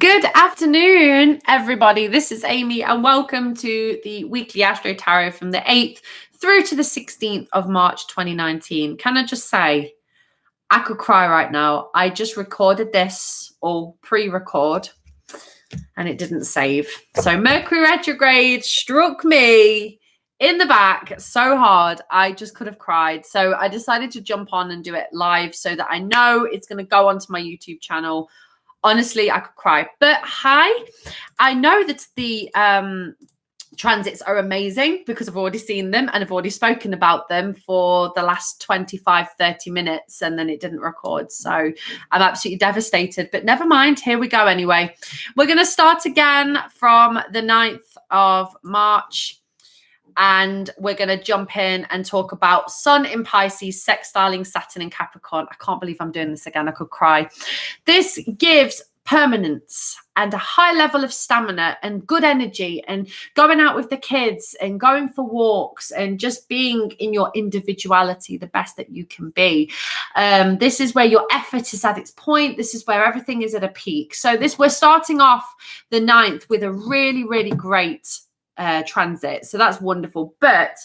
Good afternoon, everybody. This is Amy, and welcome to the weekly Astro Tarot from the 8th through to the 16th of March 2019. Can I just say, I could cry right now. I just recorded this, or pre-record, and it didn't save. So Mercury retrograde struck me in the back so hard, I just could have cried. So I decided to jump on and do it live so that I know it's going to go onto my YouTube channel. Honestly, I could cry. But hi, I know that the transits are amazing because I've already seen them and I've already spoken about them for the last 25, 30 minutes, and then it didn't record. So I'm absolutely devastated, but never mind. Here we go anyway. We're going to start again from the 9th of March. And we're going to jump in and talk about Sun in Pisces, sextiling Saturn in Capricorn. I can't believe I'm doing this again. I could cry. This gives permanence and a high level of stamina and good energy and going out with the kids and going for walks and just being in your individuality the best that you can be. This is where your effort is at its point. This is where everything is at a peak. So we're starting off the 9th with a really, really great transit, so that's wonderful. But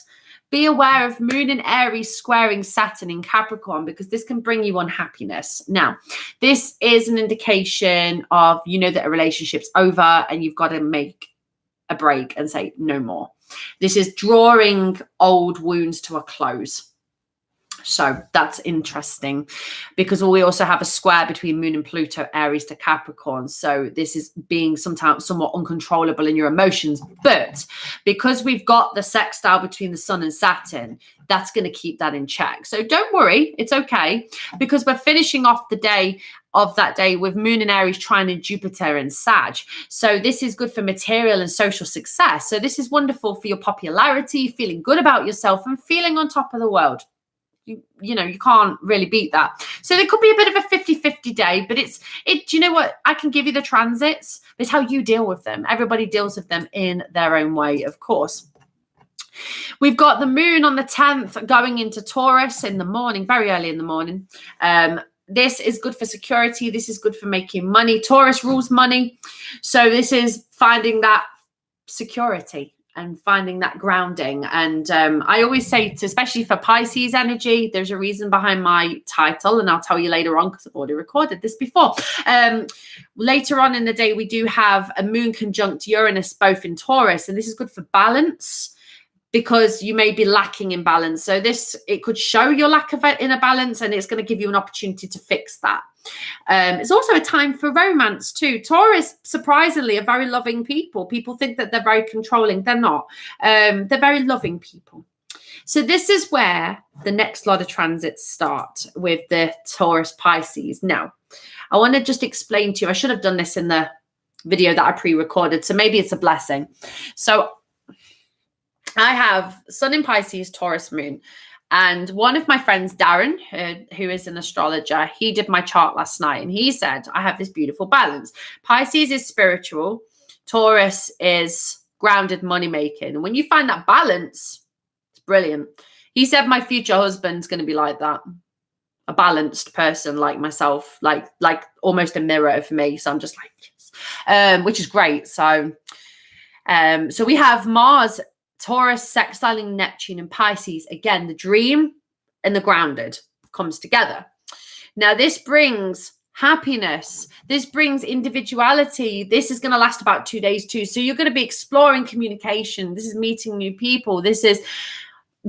be aware of Moon in Aries squaring Saturn in Capricorn, because this can bring you unhappiness. Now, this is an indication of, that a relationship's over and you've got to make a break and say no more. This is drawing old wounds to a close. So that's interesting, because we also have a square between Moon and Pluto, Aries to Capricorn. So this is being sometimes somewhat uncontrollable in your emotions. But because we've got the sextile between the Sun and Saturn, that's going to keep that in check. So don't worry, it's okay, because we're finishing off the day of that day with Moon and Aries trining Jupiter and Sag. So this is good for material and social success. So this is wonderful for your popularity, feeling good about yourself and feeling on top of the world. You can't really beat that. So there could be a bit of a 50-50 day, but do you know what? I can give you the transits. It's how you deal with them. Everybody deals with them in their own way, of course. We've got the Moon on the 10th going into Taurus in the morning, very early in the morning. This is good for security. This is good for making money. Taurus rules money. So this is finding that security and finding that grounding. And I always say, especially for Pisces energy, there's a reason behind my title, and I'll tell you later on because I've already recorded this before. Later on in the day, we do have a Moon conjunct Uranus, both in Taurus, and this is good for balance, because you may be lacking in balance. So it could show your lack of inner balance, and it's going to give you an opportunity to fix that. It's also a time for romance too. Taurus, surprisingly, are very loving people. People think that they're very controlling. They're not. They're very loving people. So this is where the next lot of transits start with the Taurus Pisces. Now, I want to just explain to you, I should have done this in the video that I pre-recorded, so maybe it's a blessing. So I have Sun in Pisces, Taurus Moon. And one of my friends, Darren, who is an astrologer, he did my chart last night. And he said, I have this beautiful balance. Pisces is spiritual. Taurus is grounded money making. And when you find that balance, it's brilliant. He said, my future husband's going to be like that. A balanced person like myself, like almost a mirror of me. So I'm just like, yes. Which is great. So we have Mars, Taurus sextiling Neptune and Pisces. Again, the dream and the grounded comes together. Now, this brings happiness. This brings individuality. This is going to last about 2 days too. So you're going to be exploring communication. This is meeting new people. This is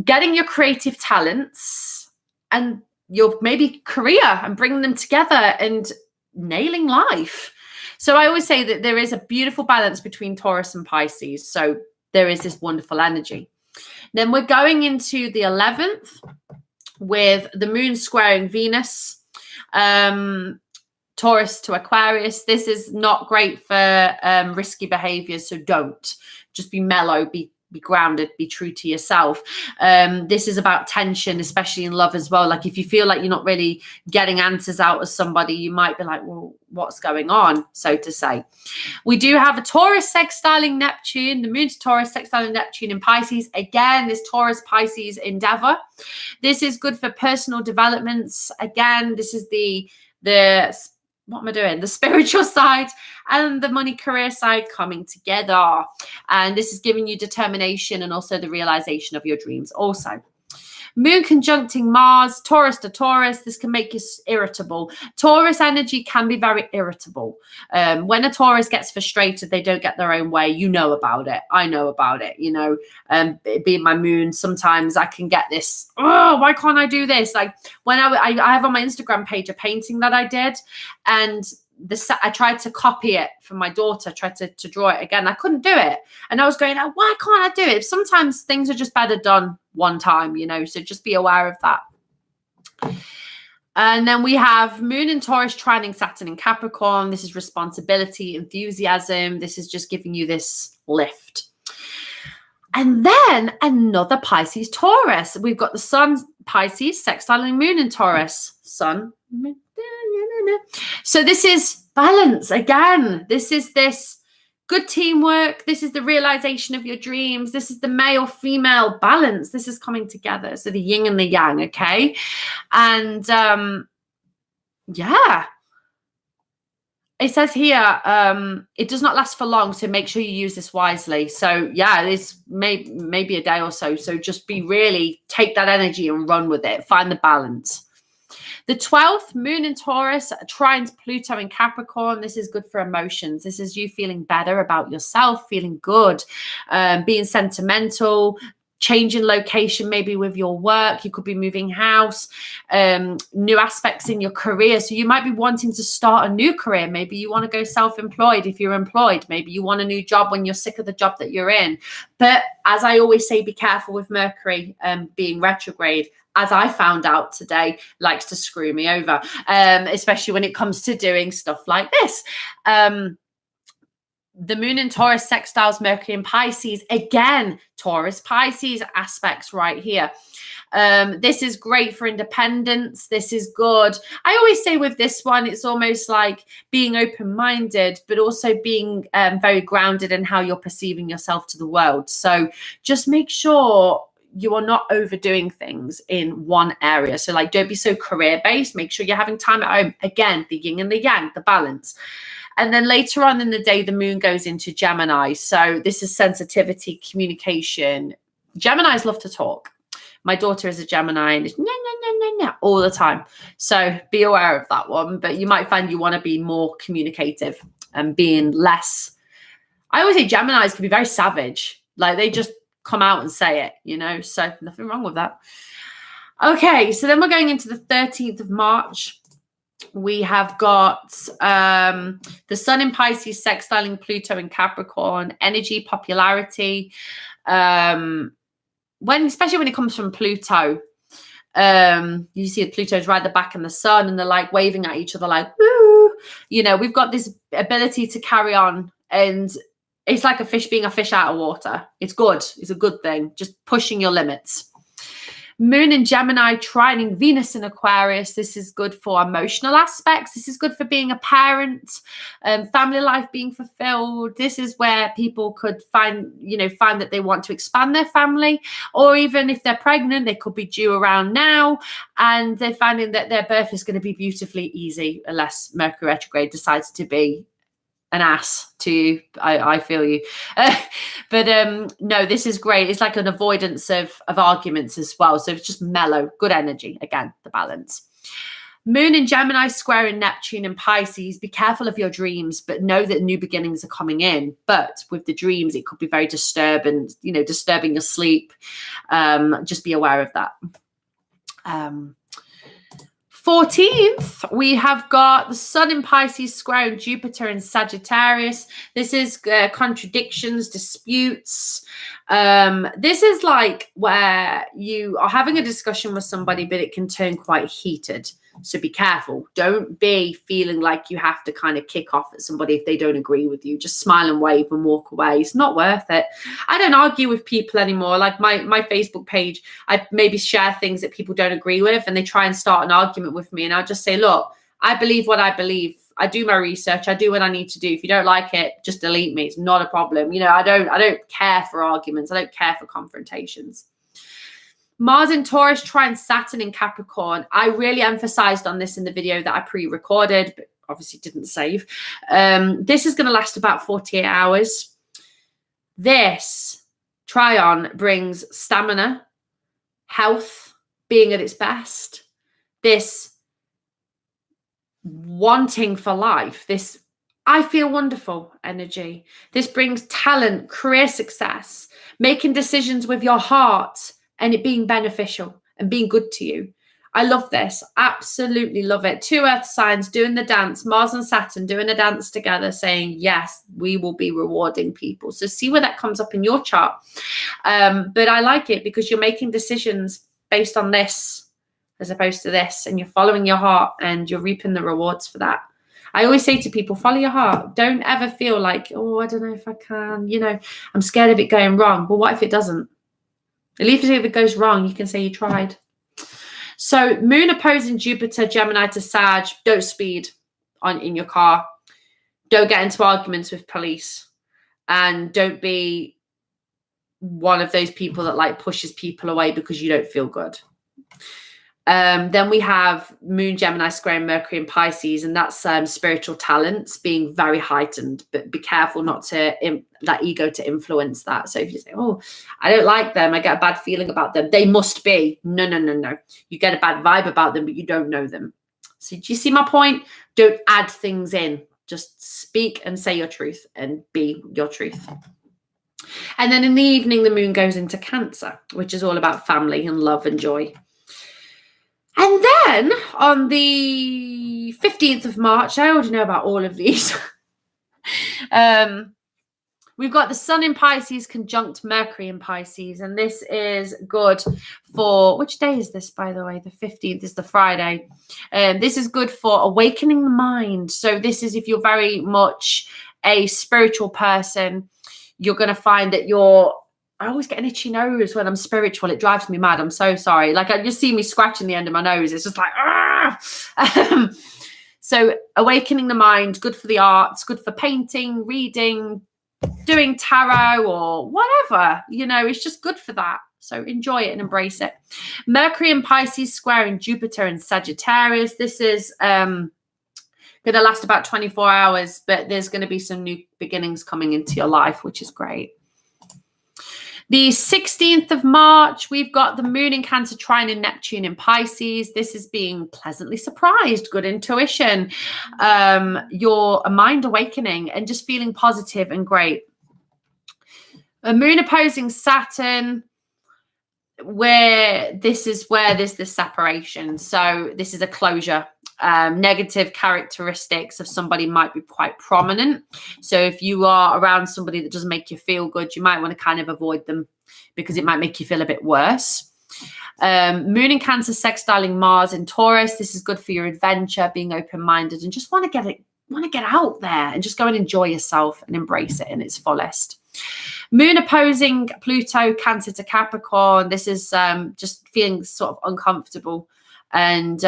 getting your creative talents and your maybe career and bringing them together and nailing life. So I always say that there is a beautiful balance between Taurus and Pisces. So there is this wonderful energy. Then we're going into the 11th with the Moon squaring Venus, Taurus to Aquarius. This is not great for risky behaviors, so don't. Just be mellow, be grounded, be true to yourself. This is about tension, especially in love as well. Like if you feel like you're not really getting answers out of somebody, you might be like, well, what's going on, so to say. We do have a Taurus sextiling Neptune, the Moon to Taurus sextiling Neptune in Pisces. Again, this Taurus Pisces endeavor. This is good for personal developments. Again, this is the what am I doing? The spiritual side and the money career side coming together. And this is giving you determination and also the realization of your dreams also. Moon conjuncting Mars, Taurus to Taurus. This can make you irritable. Taurus energy can be very irritable. When a Taurus gets frustrated, they don't get their own way. You know about it. I know about it. You know, being my moon, sometimes I can get this, oh, why can't I do this? Like when I have on my Instagram page a painting that I did, and I tried to copy it from my daughter, tried to draw it again. I couldn't do it. And I was going, oh, why can't I do it? Sometimes things are just better done one time, you know, so just be aware of that. And then we have Moon in Taurus trining Saturn in Capricorn. This is responsibility, enthusiasm. This is just giving you this lift. And then another Pisces Taurus. We've got the Sun Pisces sextiling Moon in Taurus. Sun. So this is balance again. This is this good teamwork. This is the realization of your dreams. This is the male female balance. This is coming together. So the yin and the yang. Okay. And yeah, it says here, it does not last for long. So make sure you use this wisely. So yeah, this maybe a day or so. So just take that energy and run with it. Find the balance. The 12th, Moon in Taurus, trines Pluto in Capricorn. This is good for emotions. This is you feeling better about yourself, feeling good, being sentimental, changing location maybe with your work. You could be moving house, new aspects in your career. So you might be wanting to start a new career. Maybe you want to go self-employed if you're employed. Maybe you want a new job when you're sick of the job that you're in. But as I always say, be careful with Mercury being retrograde. As I found out today, likes to screw me over, especially when it comes to doing stuff like this. The Moon in Taurus sextiles Mercury in Pisces. Again, Taurus, Pisces aspects right here. This is great for independence. This is good. I always say with this one, it's almost like being open-minded, but also being very grounded in how you're perceiving yourself to the world. So just make sure you are not overdoing things in one area. So like, don't be so career-based. Make sure you're having time at home. Again, the yin and the yang, the balance. And then later on in the day, the moon goes into Gemini. So this is sensitivity, communication. Geminis love to talk. My daughter is a Gemini and it's all the time. So be aware of that one. But you might find you want to be more communicative and being less. I always say Geminis can be very savage. Like they just come out and say it, you know, so nothing wrong with that. Okay, so then we're going into the 13th of March. We have got the Sun in Pisces sextiling Pluto in Capricorn, energy, popularity. Especially when it comes from Pluto, you see Pluto's right at the back and the Sun, and they're like waving at each other like, woo. You know, we've got this ability to carry on, and it's like a fish being a fish out of water. It's good. It's a good thing. Just pushing your limits. Moon in Gemini, trining Venus in Aquarius. This is good for emotional aspects. This is good for being a parent, family life being fulfilled. This is where people could find that they want to expand their family, or even if they're pregnant, they could be due around now, and they're finding that their birth is going to be beautifully easy unless Mercury retrograde decides to be an ass to you. I feel you. But no, this is great. It's like an avoidance of arguments as well. So it's just mellow, good energy. Again, the balance. Moon in Gemini squaring Neptune and Pisces. Be careful of your dreams, but know that new beginnings are coming in. But with the dreams, it could be very disturbing, disturbing your sleep. Just be aware of that. 14th, we have got the Sun in Pisces squaring Jupiter in Sagittarius. This is contradictions, disputes. This is like where you are having a discussion with somebody, but it can turn quite heated. So be careful. Don't be feeling like you have to kind of kick off at somebody if they don't agree with you. Just smile and wave and walk away. It's not worth it. I don't argue with people anymore. Like my Facebook page, I maybe share things that people don't agree with, and they try and start an argument with me. And I'll just say, look, I believe what I believe. I do my research. I do what I need to do. If you don't like it, just delete me. It's not a problem. I don't care for arguments. I don't care for confrontations. Mars in Taurus trines Saturn in Capricorn. I really emphasized on this in the video that I pre-recorded, but obviously didn't save. This is going to last about 48 hours. This Tryon brings stamina, health, being at its best, this wanting for life, this I feel wonderful energy. This brings talent, career success, making decisions with your heart and it being beneficial and being good to you. I love this. Absolutely love it. 2 earth signs doing the dance, Mars and Saturn doing a dance together, saying, yes, we will be rewarding people. So see where that comes up in your chart. But I like it because you're making decisions based on this as opposed to this, and you're following your heart and you're reaping the rewards for that. I always say to people, follow your heart. Don't ever feel like, oh, I don't know if I can, you know, I'm scared of it going wrong. Well, what if it doesn't? At least if it goes wrong, you can say you tried. So Moon opposing Jupiter, Gemini to Sag. Don't speed in your car. Don't get into arguments with police. And don't be one of those people that like pushes people away because you don't feel good. Then we have Moon, Gemini, squaring Mercury and Pisces, and that's spiritual talents being very heightened, but be careful not to that ego to influence that. So if you say, oh, I don't like them, I get a bad feeling about them, they must be. No. You get a bad vibe about them, but you don't know them. So do you see my point? Don't add things in. Just speak and say your truth and be your truth. And then in the evening, the moon goes into Cancer, which is all about family and love and joy. And then on the 15th of March, I already know about all of these. We've got the Sun in Pisces conjunct Mercury in Pisces. And this is good for, which day is this, by the way? The 15th is the Friday. This is good for awakening the mind. So this is if you're very much a spiritual person, you're going to find that I always get an itchy nose when I'm spiritual. It drives me mad. I'm so sorry. Like, I just see me scratching the end of my nose. It's just like, ah! So awakening the mind, good for the arts, good for painting, reading, doing tarot or whatever. You know, it's just good for that. So enjoy it and embrace it. Mercury and Pisces squaring Jupiter and Sagittarius. This is going to last about 24 hours, but there's going to be some new beginnings coming into your life, which is great. The 16th of March, we've got the Moon in Cancer, Trine in Neptune in Pisces. This is being pleasantly surprised, good intuition, your mind awakening and just feeling positive and great. A Moon opposing Saturn, where there's this separation. So this is a closure. Negative characteristics of somebody might be quite prominent. So if you are around somebody that doesn't make you feel good, you might want to kind of avoid them because it might make you feel a bit worse. Moon in Cancer sextiling Mars in Taurus. This is good for your adventure, being open-minded and just want to get out there and just go and enjoy yourself and embrace it in its fullest. Moon opposing Pluto, Cancer to Capricorn. This is just feeling sort of uncomfortable. And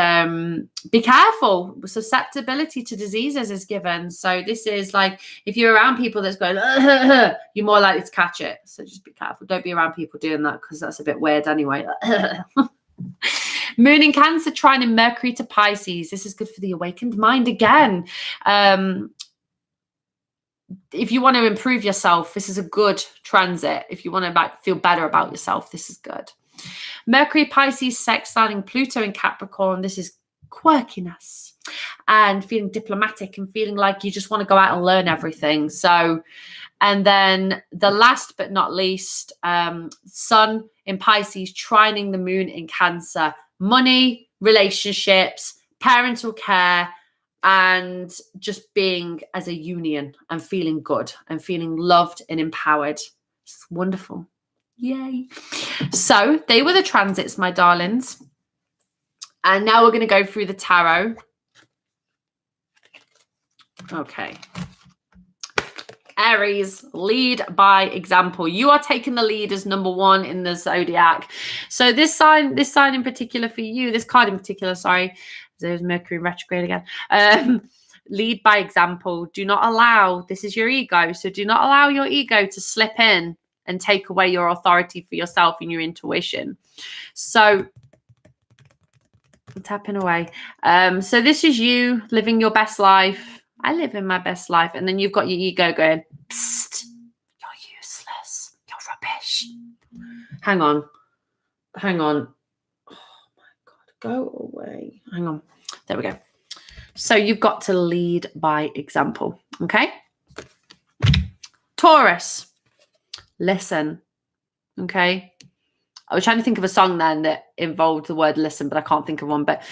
be careful. Susceptibility to diseases is given. So this is like if you're around people that's going, you're more likely to catch it. So just be careful. Don't be around people doing that because that's a bit weird anyway. Moon in Cancer, Trine in Mercury to Pisces. This is good for the awakened mind again. If you want to improve yourself, this is a good transit. If you want to feel better about yourself, this is good. Mercury, Pisces, sextiling Pluto in Capricorn. This is quirkiness and feeling diplomatic and feeling like you just want to go out and learn everything. So, and then the last but not least, Sun in Pisces, trining the Moon in Cancer. Money, relationships, parental care, and just being as a union and feeling good and feeling loved and empowered. It's wonderful. Yay. So they were the transits, my darlings. And now we're going to go through the tarot. Okay. Aries, lead by example. You are taking the lead as number one in the zodiac. So this sign in particular for you, this card in particular, sorry, there's Mercury retrograde again. Lead by example. Do not allow, this is your ego. So do not allow your ego to slip in and take away your authority for yourself and your intuition. So Tapping away. So this is you living your best life. I live in my best life. And then you've got your ego going, psst, you're useless. You're rubbish. Hang on. Oh my God, go away. Hang on. There we go. So you've got to lead by example. Okay. Taurus, listen. Okay. I was trying to think of a song then that involved the word listen, but I can't think of one. But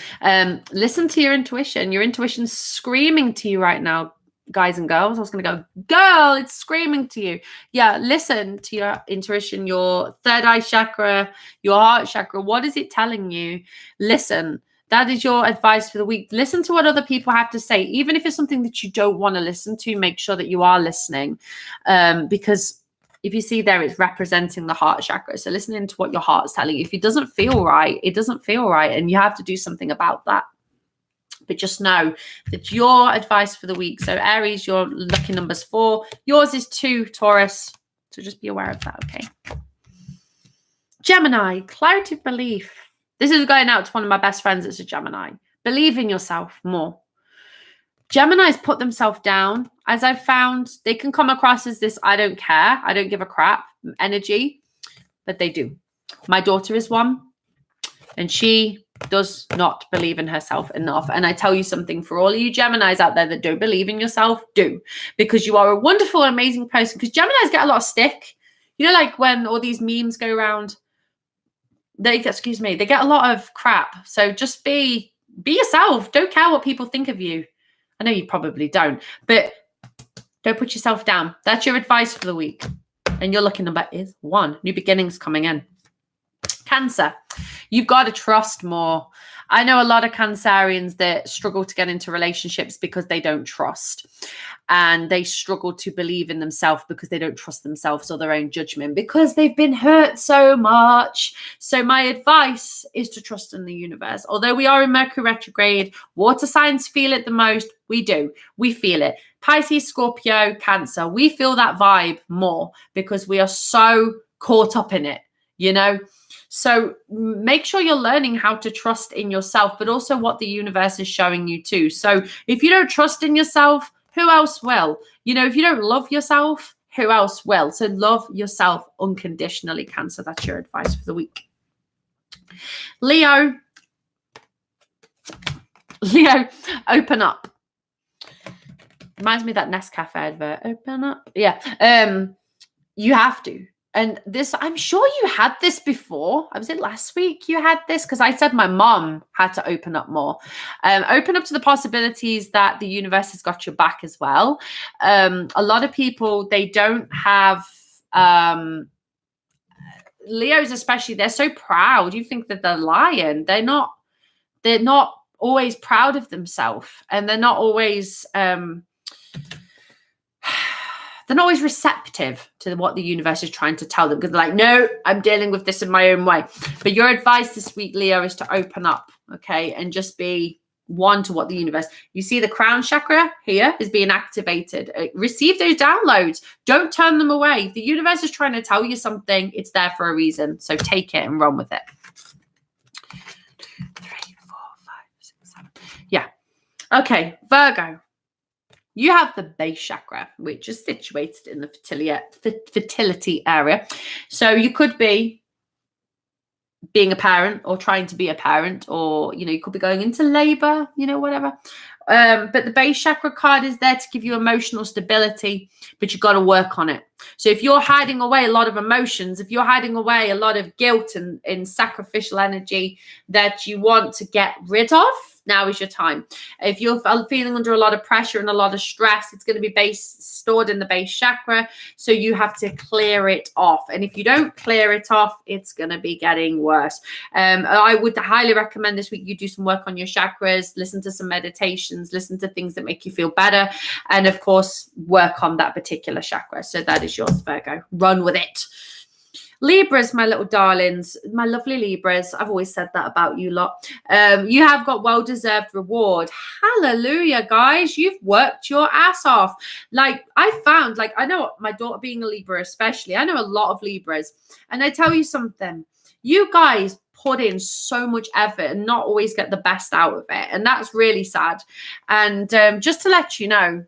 listen to your intuition. Your intuition's screaming to you right now, guys and girls. I was going to go, girl, it's screaming to you. Yeah, listen to your intuition, your third eye chakra, your heart chakra. What is it telling you? Listen. That is your advice for the week. Listen to what other people have to say. Even if it's something that you don't want to listen to, make sure that you are listening. Because if you see there, it's representing the heart chakra. So listening to what your heart's telling you. If it doesn't feel right, it doesn't feel right. And you have to do something about that. But just know that your advice for the week. So Aries, your lucky number's 4. Yours is 2, Taurus. So just be aware of that, okay? Gemini, clarity of belief. This is going out to one of my best friends that's a Gemini. Believe in yourself more. Geminis put themselves down. As I've found, they can come across as this I don't care, I don't give a crap energy, but they do. My daughter is one, and she does not believe in herself enough. And I tell you something, for all of you Geminis out there that don't believe in yourself, do. Because you are a wonderful, amazing person. Because Geminis get a lot of stick. You know, like when all these memes go around, they get a lot of crap. So just be yourself. Don't care what people think of you. I know you probably don't, but don't put yourself down. That's your advice for the week. And your lucky number is 1. New beginnings coming in. Cancer, you've got to trust more. I know a lot of Cancerians that struggle to get into relationships because they don't trust. And they struggle to believe in themselves because they don't trust themselves or their own judgment because they've been hurt so much. So my advice is to trust in the universe. Although we are in Mercury retrograde, water signs feel it the most. We do. We feel it. Pisces, Scorpio, Cancer. We feel that vibe more because we are so caught up in it, you know? So make sure you're learning how to trust in yourself, but also what the universe is showing you too. So if you don't trust in yourself, who else will? You know, if you don't love yourself, who else will? So love yourself unconditionally, Cancer. That's your advice for the week. Leo, open up. Reminds me of that Nescafe advert. Open up. Yeah. You have to. And this, I'm sure you had this before. Was it last week you had this? Because I said my mom had to open up more. Open up to the possibilities that the universe has got your back as well. A lot of people, they don't have, Leos especially, they're so proud. You think that they're lying. They're not always proud of themselves. And they're not always... they're not always receptive to what the universe is trying to tell them because they're like, no, I'm dealing with this in my own way. But your advice this week, Leo, is to open up, okay, and just be one to what the universe. You see the crown chakra here is being activated. Receive those downloads. Don't turn them away. If the universe is trying to tell you something, it's there for a reason. So take it and run with it. 3, 4, 5, 6, 7. Yeah. Okay, Virgo. You have the base chakra, which is situated in the fertility area. So you could be being a parent or trying to be a parent, or, you know, you could be going into labor, you know, whatever. But the base chakra card is there to give you emotional stability, but you've got to work on it. So if you're hiding away a lot of emotions, if you're hiding away a lot of guilt and sacrificial energy that you want to get rid of, now is your time. If you're feeling under a lot of pressure and a lot of stress, it's going to be stored in the base chakra. So you have to clear it off. And if you don't clear it off, it's going to be getting worse. I would highly recommend this week you do some work on your chakras, listen to some meditations, listen to things that make you feel better. And of course, work on that particular chakra. So that is yours, Virgo. Run with it. Libras, my little darlings, my lovely Libras. I've always said that about you lot. You have got well-deserved reward. Hallelujah, guys. You've worked your ass off. Like, I found, like, I know my daughter being a Libra especially, I know a lot of Libras. And I tell you something, you guys put in so much effort and not always get the best out of it. And that's really sad. And just to let you know,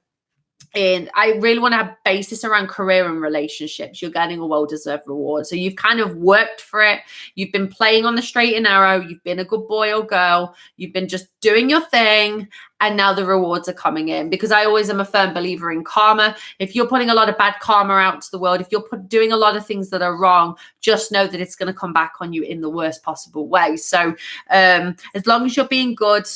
and I really want to have basis around career and relationships. You're getting a well-deserved reward. So you've kind of worked for it. You've been playing on the straight and narrow. You've been a good boy or girl. You've been just doing your thing. And now the rewards are coming in, because I always am a firm believer in karma. If you're putting a lot of bad karma out to the world, if you're doing a lot of things that are wrong, just know that it's going to come back on you in the worst possible way. So as long as you're being good,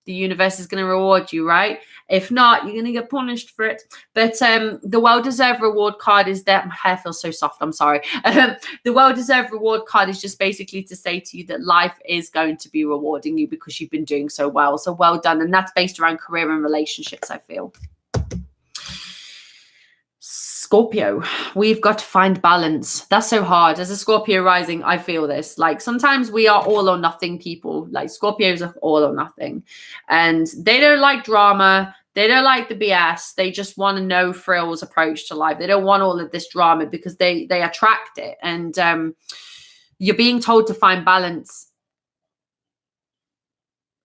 the universe is going to reward you, right? If not, you're going to get punished for it. But the well-deserved reward card is that. My hair feels so soft. I'm sorry. The well-deserved reward card is just basically to say to you that life is going to be rewarding you because you've been doing so well. So well done. And that's based around career and relationships, I feel. Scorpio, we've got to find balance. That's so hard. As a Scorpio rising, I feel this. Like sometimes we are all or nothing people. Like Scorpios are all or nothing. And they don't like drama. They don't like the BS. They just want a no frills approach to life. They don't want all of this drama because they attract it. And you're being told to find balance.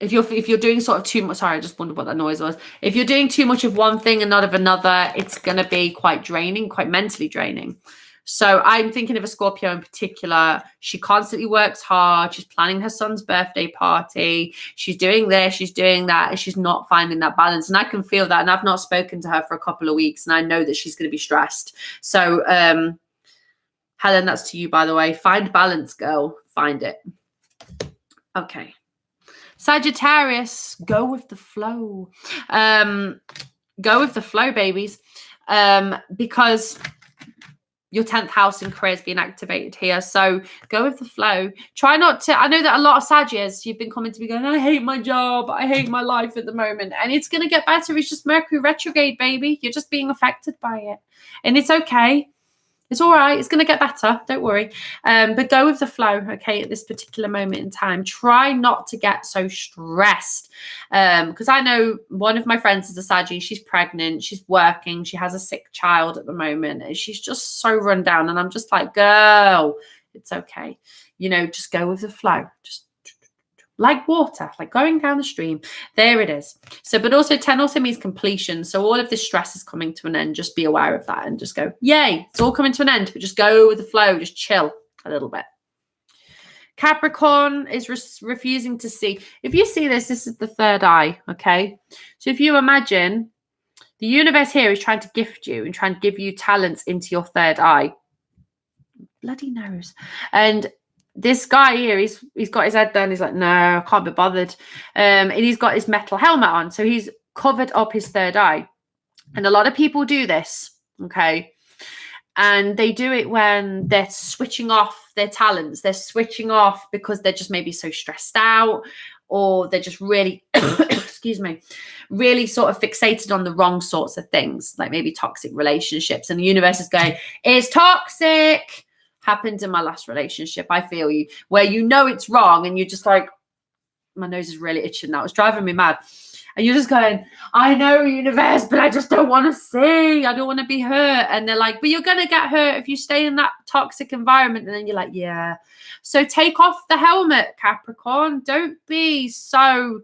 If you're doing sort of too much, sorry, I just wondered what that noise was. If you're doing too much of one thing and not of another, it's going to be quite draining, quite mentally draining. So I'm thinking of a Scorpio in particular. She constantly works hard. She's planning her son's birthday party. She's doing this, she's doing that, and she's not finding that balance. And I can feel that. And I've not spoken to her for a couple of weeks, and I know that she's going to be stressed. So Helen, that's to you, by the way. Find balance, girl. Find it. Okay. Sagittarius, go with the flow. Go with the flow, babies. Because your 10th house in career is being activated here. So go with the flow. Try not to, I know that a lot of Sagittarius, you've been coming to me going, I hate my job. I hate my life at the moment. And it's going to get better. It's just Mercury retrograde, baby. You're just being affected by it. And it's okay. It's all right. It's going to get better. Don't worry. But go with the flow, okay, at this particular moment in time. Try not to get so stressed. Because I know one of my friends is a Saggy. She's pregnant. She's working. She has a sick child at the moment. And she's just so run down. And I'm just like, girl, it's okay. You know, just go with the flow. Just like water, like going down the stream. There it is. So, but also 10 also means completion. So all of this stress is coming to an end. Just be aware of that and just go, yay, it's all coming to an end, but just go with the flow. Just chill a little bit. Capricorn is refusing to see. If you see this, this is the third eye, okay? So if you imagine the universe here is trying to gift you and trying to give you talents into your third eye. Bloody nose. And this guy here, he's got his head down. He's like, no, I can't be bothered. And he's got his metal helmet on. So he's covered up his third eye. And a lot of people do this, okay? And they do it when they're switching off their talents. They're switching off because they're just maybe so stressed out, or they're just really, excuse me, really sort of fixated on the wrong sorts of things, like maybe toxic relationships. And the universe is going, it's toxic. Happened in my last relationship. I feel you, where you know it's wrong and you're just like, my nose is really itching now. It's driving me mad. And you're just going, I know, universe, but I just don't want to see. I don't want to be hurt. And they're like, but you're going to get hurt if you stay in that toxic environment. And then you're like, yeah. So take off the helmet, Capricorn. Don't be so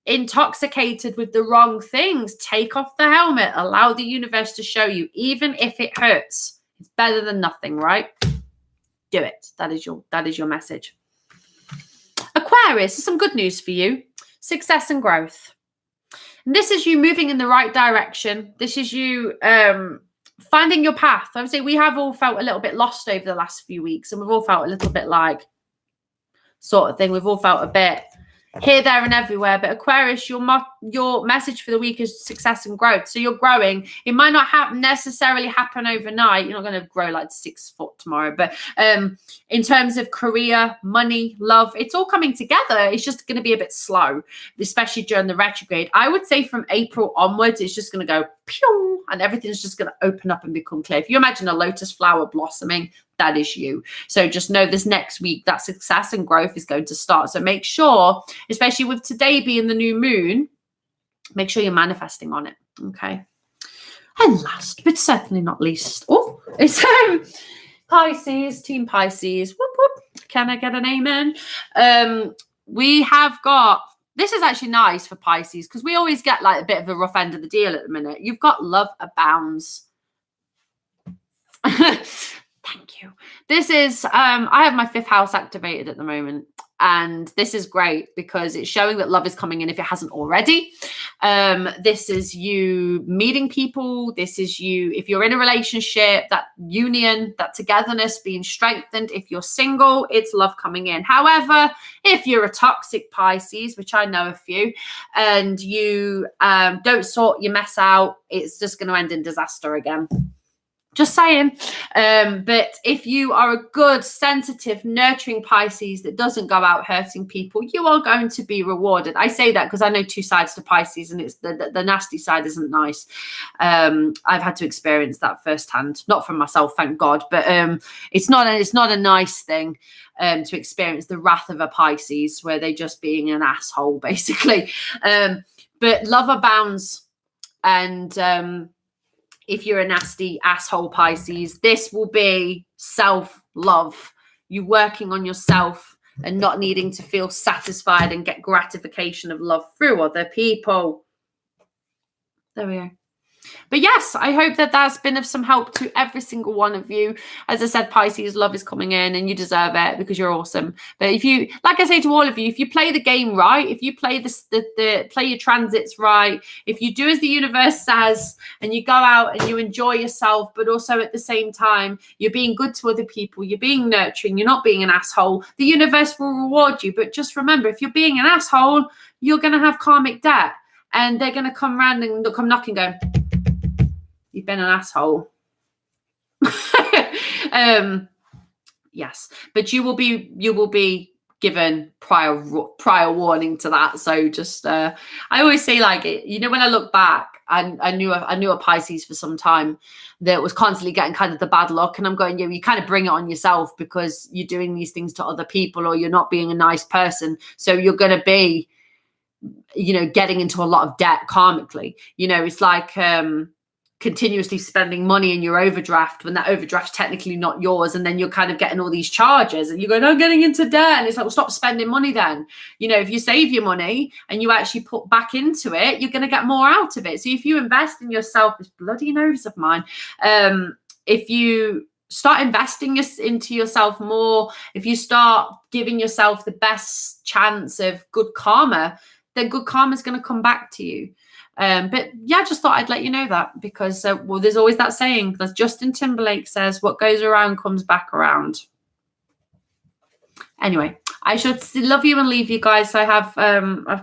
intoxicated with the wrong things. Take off the helmet. Allow the universe to show you, even if it hurts. It's better than nothing, right? Do it. That is your message. Aquarius, some good news for you. Success and growth. And this is you moving in the right direction. This is you finding your path. I would say we have all felt a little bit lost over the last few weeks, and we've all felt a little bit like sort of thing. We've all felt a bit here, there, and everywhere. But Aquarius, your message for the week is success and growth. So you're growing. It might not necessarily happen overnight. You're not going to grow like 6 foot tomorrow. But in terms of career, money, love, it's all coming together. It's just going to be a bit slow, especially during the retrograde. I would say from April onwards, it's just going to go pew, and everything's just going to open up and become clear. If you imagine a lotus flower blossoming, that is you. So just know this next week that success and growth is going to start. So make sure, especially with today being the new moon, make sure you're manifesting on it. Okay. And last, but certainly not least, it's Pisces, Team Pisces. Whoop, whoop. Can I get an amen? We have got, this is actually nice for Pisces because we always get like a bit of a rough end of the deal at the minute. You've got love abounds. Thank you. This is, I have my 5th house activated at the moment. And this is great because it's showing that love is coming in if it hasn't already. This is you meeting people. This is you, if you're in a relationship, that union, that togetherness being strengthened. If you're single, it's love coming in. However, if you're a toxic Pisces, which I know a few, and you don't sort your mess out, it's just going to end in disaster again. Just saying. But if you are a good, sensitive, nurturing Pisces that doesn't go out hurting people, you are going to be rewarded. I say that because I know 2 sides to Pisces, and it's the nasty side isn't nice. I've had to experience that firsthand, not from myself, thank God, but it's not a nice thing to experience the wrath of a Pisces where they're just being an asshole, basically. But love abounds, and if you're a nasty asshole Pisces, this will be self-love. You working on yourself and not needing to feel satisfied and get gratification of love through other people. There we go. But yes, I hope that that's been of some help to every single one of you. As I said, Pisces, love is coming in and you deserve it because you're awesome. But if you, like I say to all of you, if you play the game right, if you play play your transits right, if you do as the universe says and you go out and you enjoy yourself, but also at the same time, you're being good to other people, you're being nurturing, you're not being an asshole, the universe will reward you. But just remember, if you're being an asshole, you're going to have karmic debt and they're going to come around and come knocking going, you've been an asshole. Yes, but you will be given prior warning to that. So just I always say, like, when I look back, I knew a Pisces for some time that was constantly getting kind of the bad luck, and I'm going, you kind of bring it on yourself because you're doing these things to other people or you're not being a nice person. So you're going to be, getting into a lot of debt karmically. It's like continuously spending money in your overdraft when that overdraft's technically not yours, and then you're kind of getting all these charges and you're going, I'm getting into debt, and it's like, well, stop spending money then. If you save your money and you actually put back into it, you're going to get more out of it. So if you invest in yourself, this bloody nose of mine, if you start investing into yourself more, if you start giving yourself the best chance of good karma, then good karma is going to come back to you. But yeah, just thought I'd let you know that because, there's always that saying, as Justin Timberlake says, what goes around comes back around. Anyway, I should love you and leave you guys. I've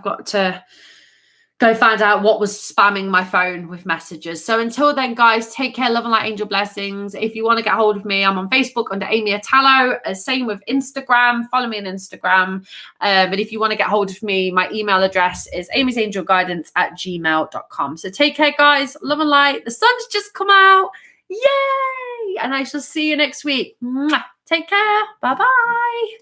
got to go find out what was spamming my phone with messages. So until then, guys, take care, love and light, angel blessings. If you want to get hold of me, I'm on Facebook under Amy Atallo. Same with Instagram. Follow me on Instagram. But if you want to get hold of me, my email address is amysangelguidance@gmail.com. So take care, guys. Love and light. The sun's just come out. Yay! And I shall see you next week. Mwah. Take care. Bye-bye.